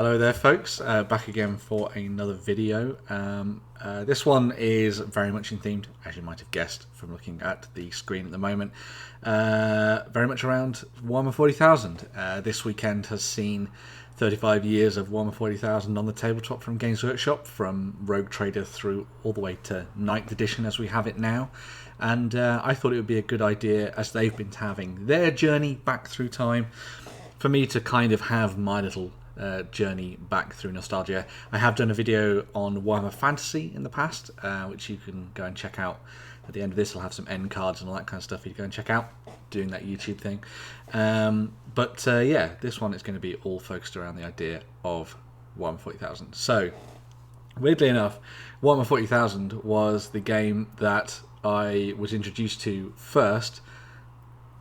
Hello there folks, back again for another video. This one is very much in themed, as you might have guessed from looking at the screen at the moment, very much around Warhammer 40,000. This weekend has seen 35 years of Warhammer 40,000 on the tabletop from Games Workshop, from Rogue Trader through all the way to 9th edition as we have it now. And I thought it would be a good idea, as they've been having their journey back through time, for me to kind of have my little journey back through nostalgia. I have done a video on Warhammer Fantasy in the past, which you can go and check out. At the end of this, I'll have some end cards and all that kind of stuff you can go and check out, doing that YouTube thing. Yeah, this one is going to be all focused around the idea of Warhammer 40,000. So, weirdly enough, Warhammer 40,000 was the game that I was introduced to first,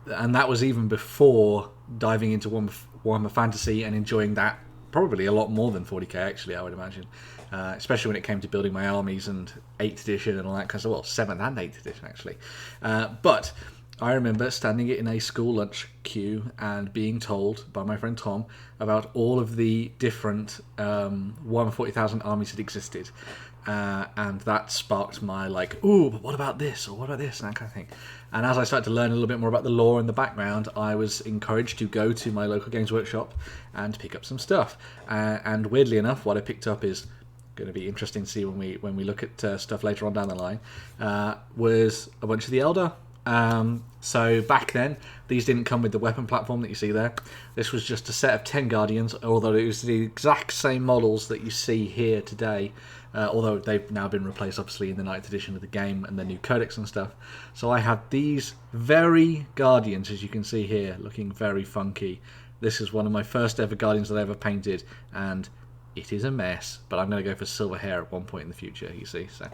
and that was even before diving into Warhammer Fantasy and enjoying that probably a lot more than 40k actually, I would imagine, especially when it came to building my armies and 8th edition and all that kind of stuff. Well, 7th and 8th edition actually. But I remember standing in a school lunch queue and being told by my friend Tom about all of the different Warhammer 40,000 armies that existed. And that sparked my ooh, but what about this, or what about this, and that kind of thing. And as I started to learn a little bit more about the lore and the background, I was encouraged to go to my local Games Workshop and pick up some stuff. And weirdly enough, what I picked up is going to be interesting to see when we look at stuff later on down the line, was a bunch of the Eldar. So back then, these didn't come with the weapon platform that you see there. This was just a set of 10 Guardians, although it was the exact same models that you see here today, although they've now been replaced obviously in the 9th edition of the game and the new codex and stuff. So I had these very Guardians, as you can see here, looking very funky. This is one of my first ever Guardians that I ever painted, and it is a mess, but I'm going to go for silver hair at one point in the future, you see, so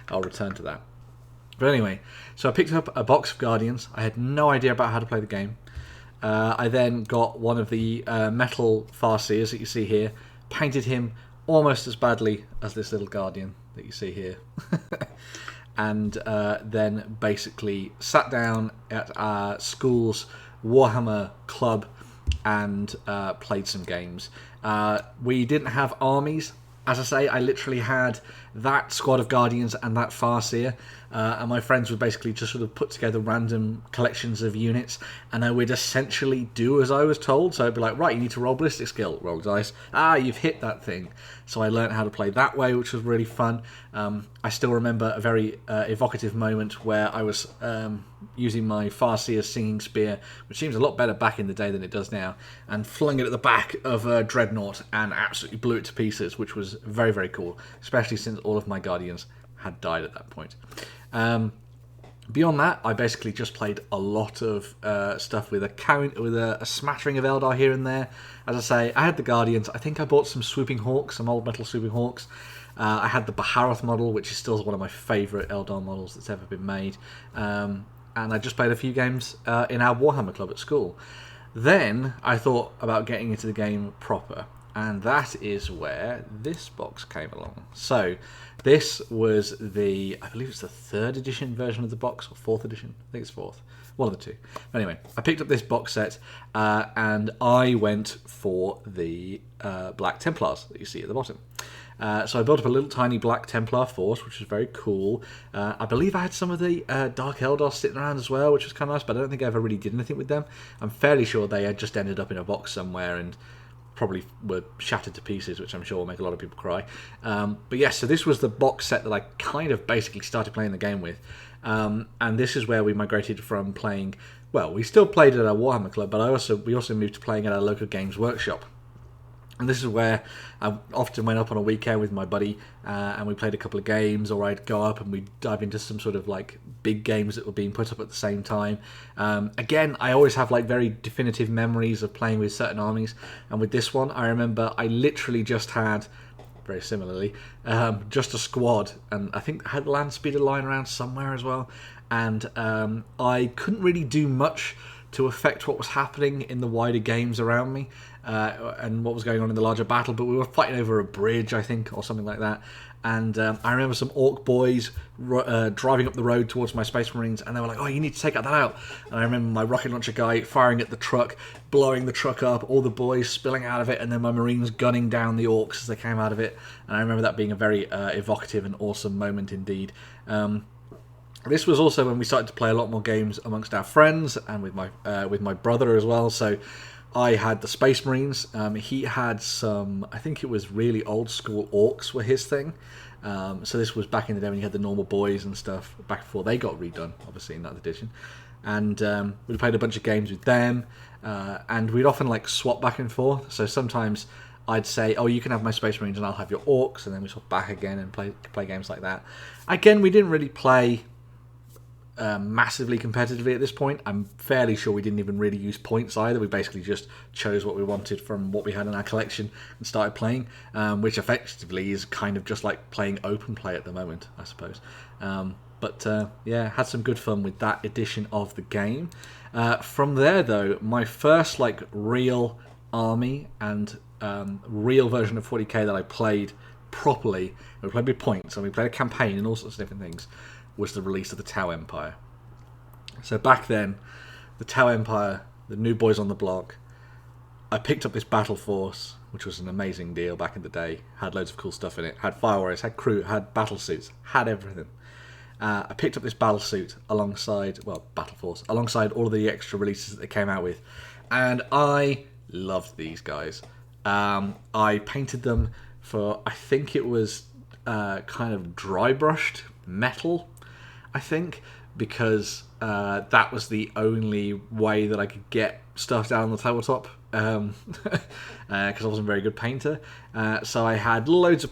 I'll return to that. But anyway, so I picked up a box of Guardians. I had no idea about how to play the game. I then got one of the metal Farseers that you see here, painted him almost as badly as this little Guardian that you see here. And then basically sat down at our school's Warhammer club and played some games. We didn't have armies. As I say, I literally had that squad of Guardians and that Farseer, and my friends would basically just sort of put together random collections of units, and I would essentially do as I was told. So I'd be like, right, you need to roll ballistic skill, roll dice, you've hit that thing. So I learned how to play that way, which was really fun. I still remember a very evocative moment where I was using my Farseer's singing spear, which seems a lot better back in the day than it does now, and flung it at the back of a dreadnought and absolutely blew it to pieces, which was very, very cool, especially since all of my Guardians had died at that point. Beyond that, I basically just played a lot of stuff with a smattering of Eldar here and there. As I say, I had the Guardians. I think I bought some Swooping Hawks, some old metal Swooping Hawks. I had the Baharoth model, which is still one of my favourite Eldar models that's ever been made. And I just played a few games in our Warhammer club at school. Then I thought about getting into the game proper, and that is where this box came along. So this was I believe it's the 3rd edition version of the box, or 4th edition. I think it's 4th. One of the two. Anyway, I picked up this box set, and I went for the Black Templars that you see at the bottom. So I built up a little tiny Black Templar force, which was very cool. I believe I had some of the Dark Eldar sitting around as well, which was kind of nice, but I don't think I ever really did anything with them. I'm fairly sure they had just ended up in a box somewhere and probably were shattered to pieces, which I'm sure will make a lot of people cry. But yes, so this was the box set that I kind of basically started playing the game with. And this is where we migrated from playing, well, we still played at our Warhammer club, but we also moved to playing at our local Games Workshop. And this is where I often went up on a weekend with my buddy, and we played a couple of games, or I'd go up and we'd dive into some sort of big games that were being put up at the same time. Again, I always have very definitive memories of playing with certain armies, and with this one, I remember I literally just had, very similarly, just a squad, and I think I had Land Speeder lying around somewhere as well, and I couldn't really do much to affect what was happening in the wider games around me and what was going on in the larger battle. But we were fighting over a bridge, I think, or something like that. And I remember some orc boys driving up the road towards my Space Marines, and they were like, "Oh, you need to take that out." And I remember my rocket launcher guy firing at the truck, blowing the truck up, all the boys spilling out of it, and then my Marines gunning down the orcs as they came out of it. And I remember that being a very evocative and awesome moment indeed. This was also when we started to play a lot more games amongst our friends and with my brother as well. So I had the Space Marines. He had some, I think it was really old school Orks were his thing. So this was back in the day when you had the normal boys and stuff, back before they got redone, obviously, in that edition. And we played a bunch of games with them, and we'd often like swap back and forth. So sometimes I'd say, "Oh, you can have my Space Marines and I'll have your Orks," and then we swap back again and play games like that. Again, we didn't really play massively competitively at this point. I'm fairly sure we didn't even really use points either. We basically just chose what we wanted from what we had in our collection and started playing, which effectively is kind of just like playing open play at the moment, I suppose. But yeah, had some good fun with that edition of the game. From there, though, my first like real army and real version of 40k that I played properly, we played with points and we played a campaign and all sorts of different things, was the release of the Tau Empire. So back then, the Tau Empire, the new boys on the block, I picked up this battle force, which was an amazing deal back in the day. Had loads of cool stuff in it. Had fire warriors, had crew, had battle suits, had everything. I picked up this battle suit alongside, well, battle force, alongside all of the extra releases that they came out with. And I loved these guys. I painted them for, I think it was kind of dry brushed metal, I think, because that was the only way that I could get stuff down on the tabletop, because I wasn't a very good painter. So I had loads of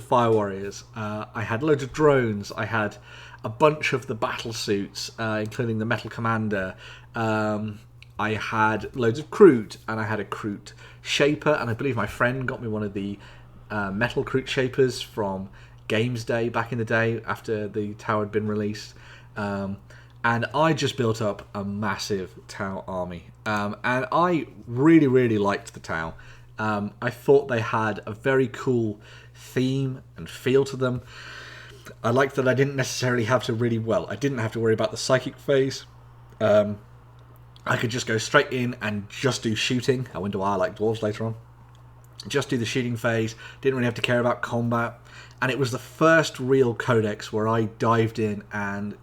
fire warriors, I had loads of drones, I had a bunch of the battle suits, including the metal commander. I had loads of Kroot, and I had a Kroot shaper, and I believe my friend got me one of the metal Kroot shapers from Games Day back in the day after the Tau had been released. And I just built up a massive Tau army. And I really, really liked the Tau. I thought they had a very cool theme and feel to them. I liked that I didn't necessarily have to I didn't have to worry about the psychic phase. I could just go straight in and just do shooting. I went to I like dwarves later on. Just do the shooting phase. Didn't really have to care about combat. And it was the first real codex where I dived in and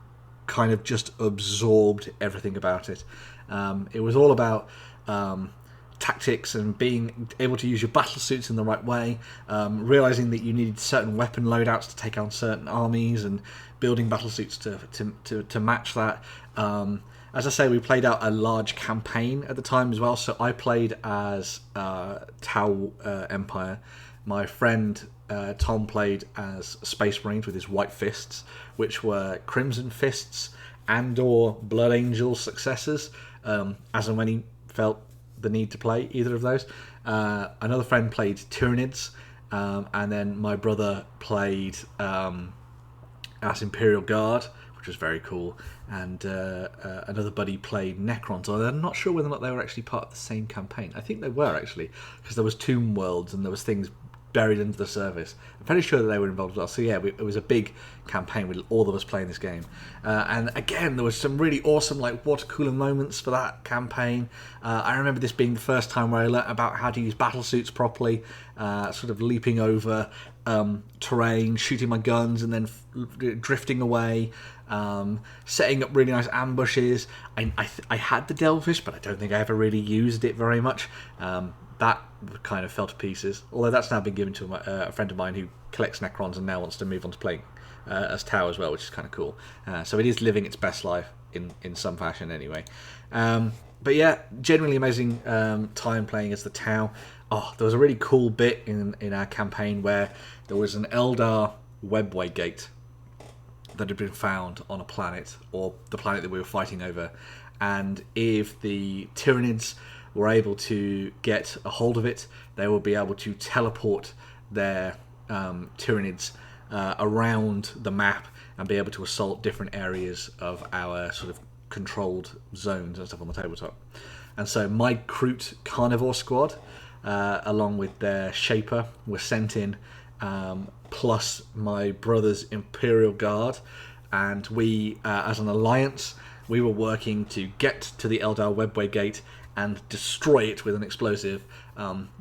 kind of just absorbed everything about it. It was all about tactics and being able to use your battle suits in the right way, realizing that you needed certain weapon loadouts to take on certain armies, and building battle suits to match that. As I say, we played out a large campaign at the time as well, so I played as Tau Empire. My friend Tom played as Space Marines with his white fists, which were Crimson Fists and or Blood Angel successors, as and when he felt the need to play either of those. Another friend played Tyranids, and then my brother played as Imperial Guard, which was very cool, and another buddy played Necrons, although I'm not sure whether or not they were actually part of the same campaign. I think they were, actually, because there was Tomb Worlds and there was things buried under the surface. I'm pretty sure that they were involved as well. So yeah, it was a big campaign with all of us playing this game. And again, there was some really awesome like water cooler moments for that campaign. I remember this being the first time where I learnt about how to use battle suits properly, sort of leaping over terrain, shooting my guns, and then drifting away, setting up really nice ambushes. I had the Delvish, but I don't think I ever really used it very much. That kind of fell to pieces, although that's now been given to a friend of mine who collects Necrons and now wants to move on to playing as Tau as well, which is kind of cool. So it is living its best life in some fashion anyway. But yeah, generally amazing time playing as the Tau. Oh, there was a really cool bit in our campaign where there was an Eldar webway gate that had been found on a planet, or the planet that we were fighting over, and if the Tyranids were able to get a hold of it, they will be able to teleport their Tyranids around the map and be able to assault different areas of our sort of controlled zones and stuff on the tabletop. And so my Kroot Carnivore Squad, along with their Shaper, were sent in, plus my brother's Imperial Guard, and we, as an alliance, we were working to get to the Eldar Webway Gate and destroy it with an explosive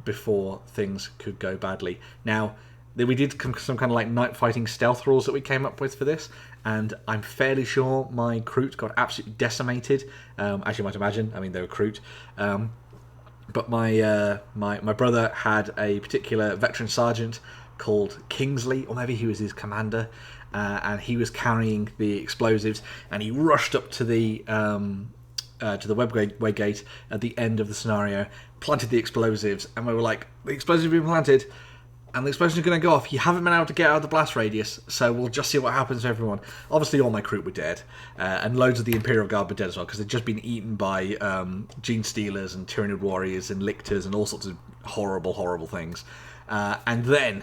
before things could go badly. Now, we did some kind of like night fighting stealth rules that we came up with for this, and I'm fairly sure my Kroot got absolutely decimated, as you might imagine. I mean, they were Kroot. But my brother had a particular veteran sergeant called Kingsley, or maybe he was his commander, and he was carrying the explosives, and he rushed up to the Webway Gate at the end of the scenario, planted the explosives, and we were like, the explosives have been planted, and the explosion is going to go off. You haven't been able to get out of the blast radius, so we'll just see what happens to everyone. Obviously, all my crew were dead, and loads of the Imperial Guard were dead as well, because they'd just been eaten by Gene Stealers and Tyranid Warriors and Lictors and all sorts of horrible, horrible things. And then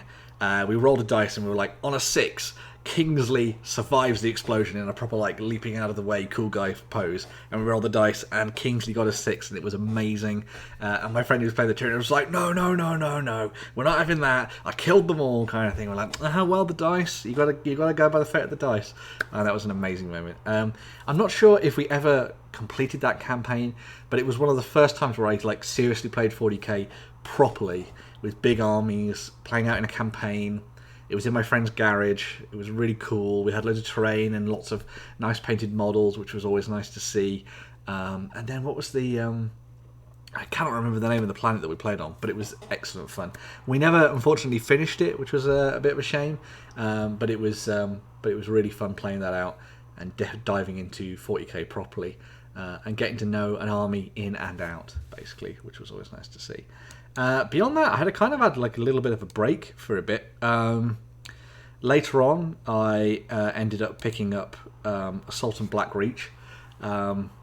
we rolled a dice, and we were like, on a 6, Kingsley survives the explosion in a proper like leaping out of the way cool guy pose, and we rolled the dice and Kingsley got a 6, and it was amazing. And my friend who was playing the Tyranid was like, no, we're not having that, I killed them all, kind of thing. We're like, well, the dice, you gotta go by the fate of the dice. And that was an amazing moment. I'm not sure if we ever completed that campaign, but it was one of the first times where I like seriously played 40k properly with big armies, playing out in a campaign. It was in my friend's garage. It was really cool. We had loads of terrain and lots of nice painted models, which was always nice to see. And then what was the... I cannot remember the name of the planet that we played on, but it was excellent fun. We never, unfortunately, finished it, which was a bit of a shame. But it was really fun playing that out and diving into 40k properly, and getting to know an army in and out, basically, which was always nice to see. Beyond that, I had like a little bit of a break for a bit. Later on, I ended up picking up Assault and Black Reach,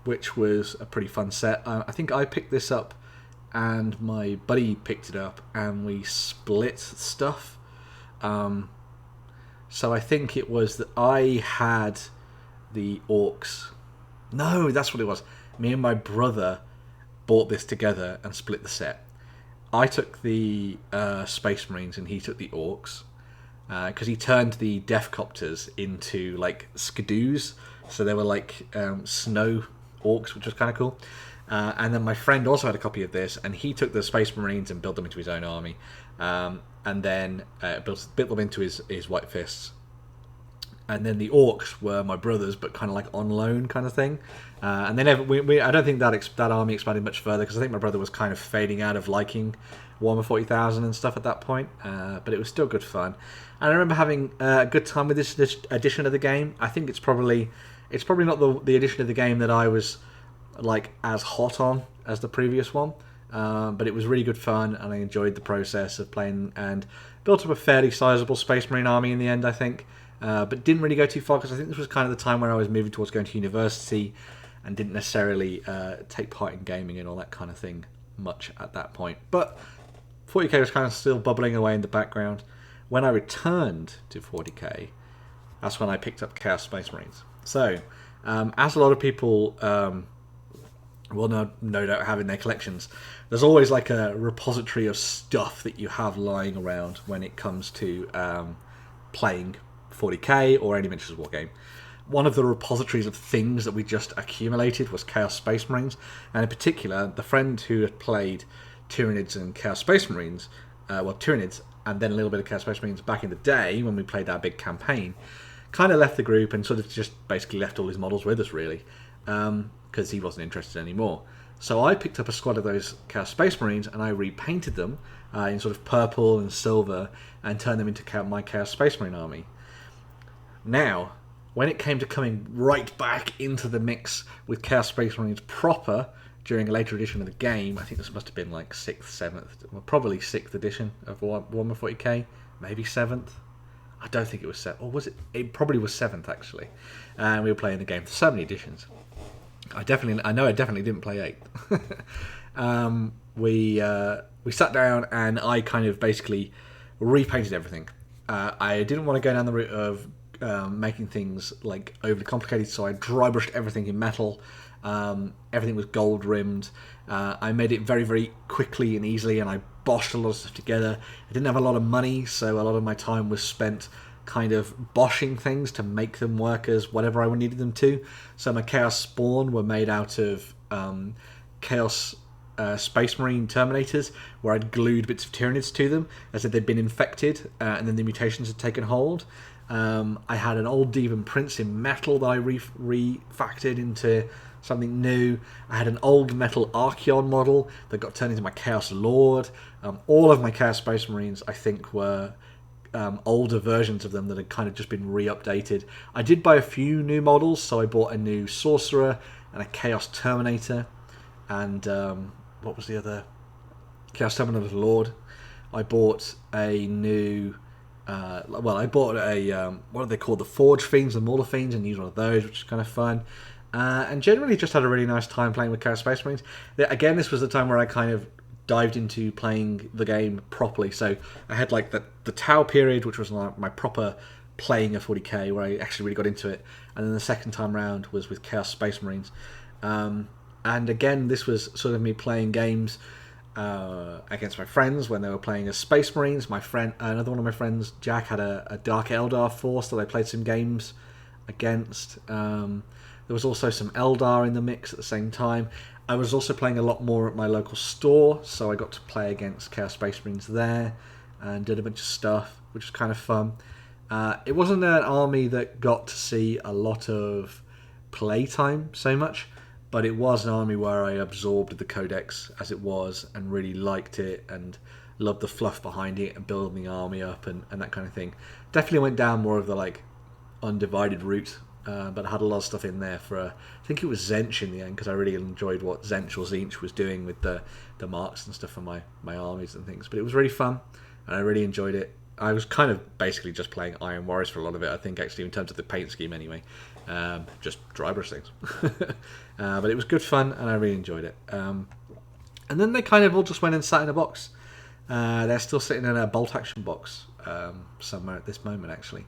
which was a pretty fun set. I think I picked this up, and my buddy picked it up, and we split stuff. So I think it was that I had the Orks. No, that's what it was. Me and my brother bought this together and split the set. I took the Space Marines and he took the Orks, because he turned the Deathcopters into like skidoos, so they were like snow Orks, which was kind of cool. And then my friend also had a copy of this, and he took the Space Marines and built them into his own army, and then built them into his White Fists. And then the Orks were my brother's, but kind of like on loan kind of thing. And then I don't think that army expanded much further, because I think my brother was kind of fading out of liking Warhammer 40,000 and stuff at that point. But it was still good fun. And I remember having a good time with this edition of the game. I think it's probably not the edition of the game that I was like as hot on as the previous one. But it was really good fun, and I enjoyed the process of playing, and built up a fairly sizable Space Marine army in the end, I think. But didn't really go too far, because I think this was kind of the time where I was moving towards going to university, and didn't necessarily take part in gaming and all that kind of thing much at that point. But 40k was kind of still bubbling away in the background. When I returned to 40k, that's when I picked up Chaos Space Marines. So, as a lot of people will no doubt have in their collections, there's always like a repository of stuff that you have lying around when it comes to playing 40k or any miniatures war game. One of the repositories of things that we just accumulated was Chaos Space Marines, and in particular, the friend who had played Tyranids and Chaos Space Marines, Tyranids and then a little bit of Chaos Space Marines back in the day when we played our big campaign, kind of left the group and sort of just basically left all his models with us, really, because he wasn't interested anymore. So I picked up a squad of those Chaos Space Marines, and I repainted them in sort of purple and silver, and turned them into my Chaos Space Marine army. Now, when it came to coming right back into the mix with Chaos Space Marines proper during a later edition of the game, I think this must have been like 6th, 7th, well, probably 6th edition of Warhammer 40k, maybe 7th. I don't think it was 7th, or was it? It probably was 7th, actually. And we were playing the game for so many editions. I know I definitely didn't play 8th. We sat down, and I kind of basically repainted everything. I didn't want to go down the route of making things like overly complicated, so I dry brushed everything in metal. Everything was gold rimmed. I made it very, very quickly and easily, and I boshed a lot of stuff together. I didn't have a lot of money, so a lot of my time was spent kind of boshing things to make them work as whatever I needed them to. So my Chaos Spawn were made out of Chaos Space Marine Terminators, where I'd glued bits of Tyranids to them as if they'd been infected, and then the mutations had taken hold. I had an old Demon Prince in metal that I refactored into something new. I had an old metal Archeon model that got turned into my Chaos Lord. All of my Chaos Space Marines, I think, were older versions of them that had kind of just been re-updated. I did buy a few new models, so I bought a new Sorcerer and a Chaos Terminator, and what was the other? Chaos Terminator Lord. I bought a new I bought a what are they called, the Forge Fiends, the Mauler Fiends, and used one of those, which is kind of fun. And generally just had a really nice time playing with Chaos Space Marines. Again, this was the time where I kind of dived into playing the game properly. So I had like the Tau period, which was like my proper playing of 40k, where I actually really got into it. And then the second time round was with Chaos Space Marines. And again, this was sort of me playing games against my friends when they were playing as Space Marines. My friend, another one of my friends, Jack, had a Dark Eldar force that I played some games against. There was also some Eldar in the mix at the same time. I was also playing a lot more at my local store, so I got to play against Chaos Space Marines there and did a bunch of stuff, which was kind of fun. It wasn't an army that got to see a lot of playtime so much, but it was an army where I absorbed the codex as it was and really liked it and loved the fluff behind it and building the army up and that kind of thing. Definitely went down more of the like undivided route, but I had a lot of stuff in there for I think it was Zench in the end, because I really enjoyed what Zench or Zinch was doing with the marks and stuff for my armies and things. But it was really fun and I really enjoyed it. I was kind of basically just playing Iron Warriors for a lot of it, I think, actually, in terms of the paint scheme anyway. Just dry brush things. But it was good fun and I really enjoyed it. And then they kind of all just went and sat in a box. They're still sitting in a bolt action box somewhere at this moment, actually.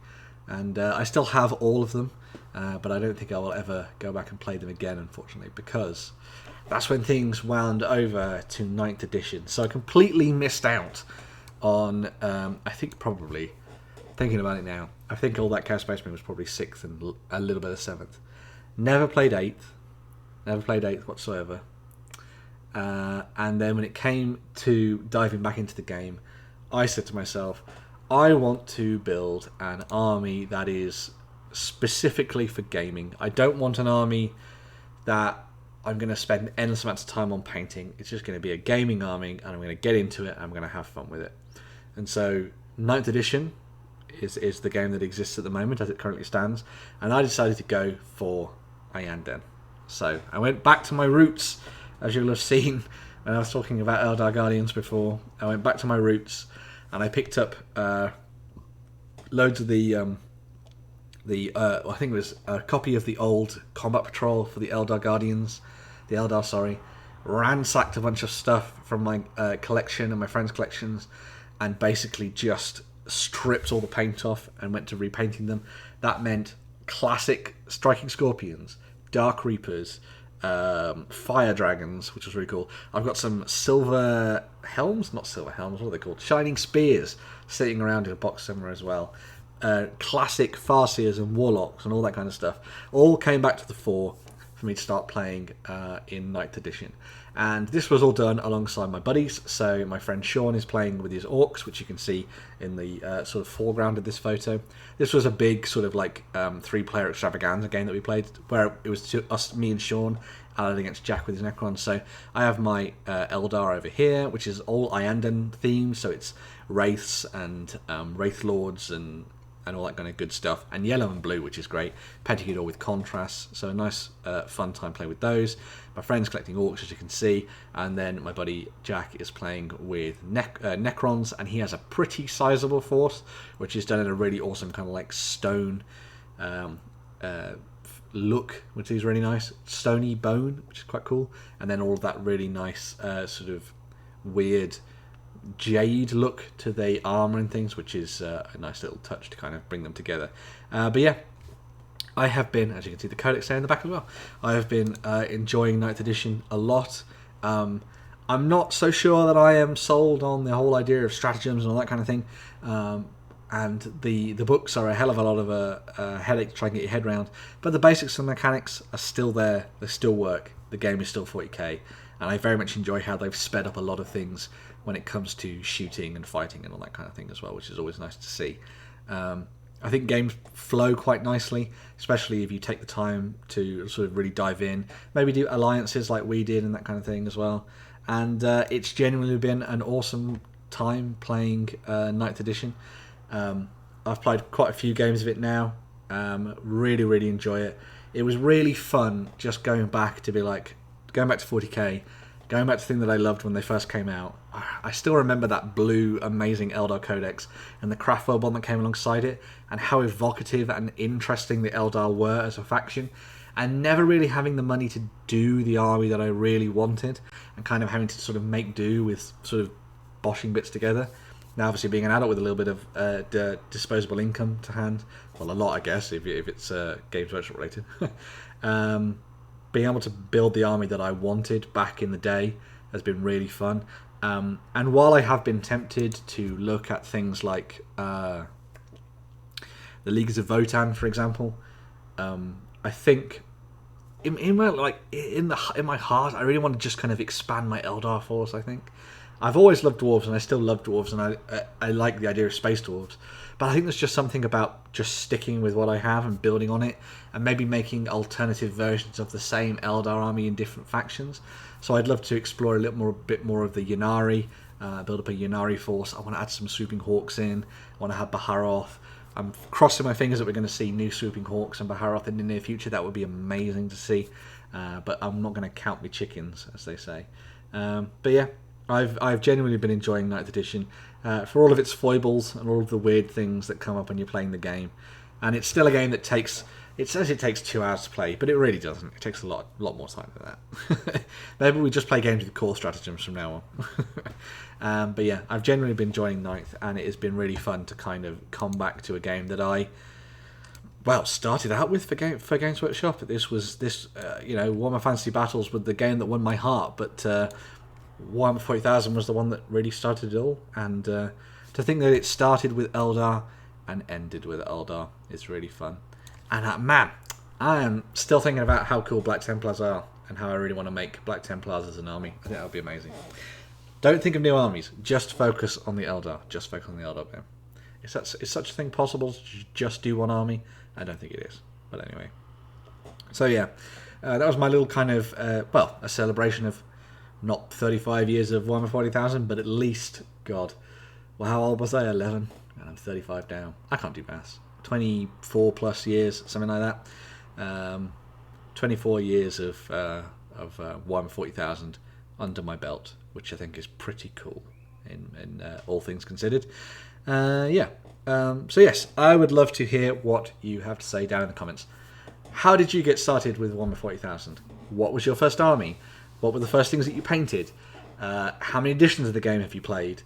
And I still have all of them, but I don't think I will ever go back and play them again, unfortunately, because that's when things wound over to 9th edition. So I completely missed out on, I think probably, thinking about it now, I think all that Chaos Space Marine was probably 6th and a little bit of 7th. Never played 8th whatsoever. And then when it came to diving back into the game, I said to myself, I want to build an army that is specifically for gaming. I don't want an army that I'm going to spend endless amounts of time on painting. It's just going to be a gaming army, and I'm going to get into it and I'm going to have fun with it. And so 9th edition is the game that exists at the moment as it currently stands, and I decided to go for Aeldar. So I went back to my roots, as you'll have seen when I was talking about Eldar Guardians before. I went back to my roots and I picked up loads of I think it was a copy of the old Combat Patrol for the Eldar Guardians, ransacked a bunch of stuff from my collection and my friends' collections, and basically just stripped all the paint off and went to repainting them. That meant classic Striking Scorpions, Dark Reapers, Fire Dragons, which was really cool. I've got some silver helms, not silver helms, what are they called? Shining Spears sitting around in a box somewhere as well. Classic Farseers and Warlocks and all that kind of stuff. All came back to the fore for me to start playing in 9th edition. And this was all done alongside my buddies. So my friend Sean is playing with his Orks, which you can see in the sort of foreground of this photo. This was a big sort of like 3-player extravaganza game that we played, where it was us, me and Sean, allied against Jack with his Necrons. So I have my Eldar over here, which is all Iyanden themed. So it's Wraiths and Wraith Lords and all that kind of good stuff, and yellow and blue, which is great. Painting it all with contrasts, so a nice fun time playing with those. My friend's collecting Orks, as you can see, and then my buddy Jack is playing with Necrons, and he has a pretty sizable force, which is done in a really awesome kind of like stone look, which is really nice. Stony bone, which is quite cool, and then all of that really nice sort of weird jade look to the armor and things, which is a nice little touch to kind of bring them together. But yeah, I have been, as you can see the codex there in the back as well, I have been enjoying 9th edition a lot. I'm not so sure that I am sold on the whole idea of stratagems and all that kind of thing. And the books are a hell of a lot of a headache to try and get your head around. But the basics and mechanics are still there. They still work. The game is still 40k. And I very much enjoy how they've sped up a lot of things when it comes to shooting and fighting and all that kind of thing as well, which is always nice to see. I think games flow quite nicely, especially if you take the time to sort of really dive in. Maybe do alliances like we did and that kind of thing as well. And it's genuinely been an awesome time playing 9th edition. I've played quite a few games of it now. Really, really enjoy it. It was really fun just going back to 40k, going back to the thing that I loved when they first came out. I still remember that blue, amazing Eldar Codex and the Craftworld one that came alongside it, and how evocative and interesting the Eldar were as a faction, and never really having the money to do the army that I really wanted, and kind of having to sort of make do with sort of boshing bits together. Now, obviously, being an adult with a little bit of disposable income to hand, well, a lot, I guess, if it's Games Workshop related, being able to build the army that I wanted back in the day has been really fun. And while I have been tempted to look at things like the Leagues of Votan, for example, I think in my heart, I really want to just kind of expand my Eldar force. I think I've always loved dwarves, and I still love dwarves, and I like the idea of space dwarves. But I think there's just something about just sticking with what I have and building on it, and maybe making alternative versions of the same Eldar army in different factions. So I'd love to explore a bit more of the Ynnari, build up a Ynnari force. I want to add some swooping hawks in. I want to have Baharoth. I'm crossing my fingers that we're going to see new swooping hawks and Baharoth in the near future. That would be amazing to see. But I'm not going to count my chickens, as they say. But yeah, I've genuinely been enjoying 9th edition for all of its foibles and all of the weird things that come up when you're playing the game. And it's still a game that it says it takes 2 hours to play, but it really doesn't. It takes a lot more time than that. Maybe we just play games with core stratagems from now on. But yeah, I've genuinely been enjoying 9th, and it has been really fun to kind of come back to a game that I started out with for Games Workshop. Warhammer Fantasy Battles was the game that won my heart, but Warhammer 40,000 was the one that really started it all. And to think that it started with Eldar and ended with Eldar is really fun. And man, I am still thinking about how cool Black Templars are, and how I really want to make Black Templars as an army. I think that would be amazing. Don't think of new armies. Just focus on the Eldar. Just focus on the Eldar game. Is such a thing possible to just do one army? I don't think it is. But anyway. So yeah, that was my little kind of, a celebration of not 35 years of Warhammer 40,000, but at least, God, well, how old was I? 11, and I'm 35 now. I can't do maths. 24 plus years, something like that. 24 years of Warhammer 40,000 under my belt, which I think is pretty cool in all things considered. So yes, I would love to hear what you have to say down in the comments. How did you get started with Warhammer 40,000? What was your first army? What were the first things that you painted? How many editions of the game have you played?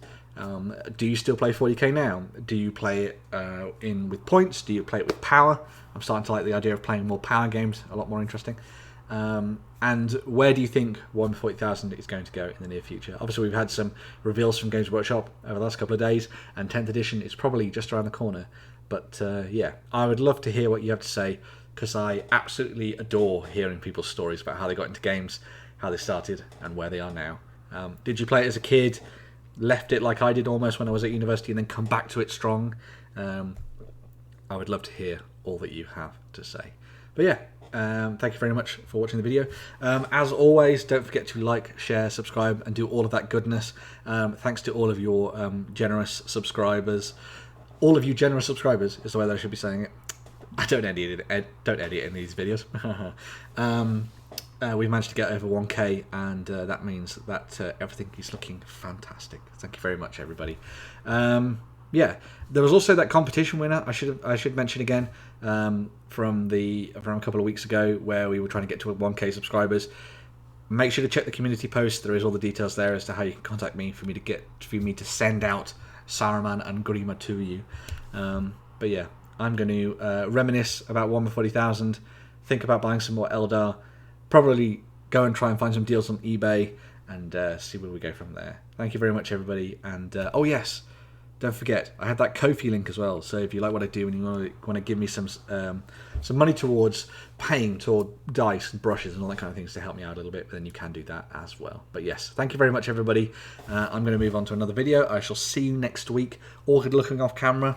Do you still play 40k now? Do you play it with points? Do you play it with power? I'm starting to like the idea of playing more power games, a lot more interesting. And where do you think Warhammer 40,000 is going to go in the near future? Obviously, we've had some reveals from Games Workshop over the last couple of days, and 10th edition is probably just around the corner. But yeah, I would love to hear what you have to say, because I absolutely adore hearing people's stories about how they got into games, how they started, and where they are now. Did you play it as a kid? Left it like I did almost when I was at university, and then come back to it strong? I would love to hear all that you have to say. But yeah, thank you very much for watching the video. As always, don't forget to like, share, subscribe, and do all of that goodness. Thanks to all of your generous subscribers. All of you generous subscribers is the way that I should be saying it. I don't edit any of these videos. We've managed to get over 1k, and that means that everything is looking fantastic. Thank you very much, everybody. Yeah, there was also that competition winner. I should mention again from a couple of weeks ago, where we were trying to get to 1k subscribers. Make sure to check the community post. There is all the details there as to how you can contact me for me to send out Saruman and Grima to you. But yeah, I'm going to reminisce about Warhammer 40,000, think about buying some more Eldar, probably go and try and find some deals on eBay, and see where we go from there. Thank you very much, everybody. And oh yes, don't forget, I have that Ko-fi link as well. So if you like what I do and you want to give me some money towards paying toward dice and brushes and all that kind of things to help me out a little bit, then you can do that as well. But yes, thank you very much, everybody. I'm going to move on to another video. I shall see you next week. All good looking off camera,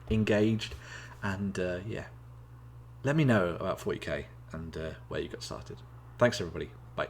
engaged, and yeah, let me know about 40k and where you got started. Thanks, everybody. Bye.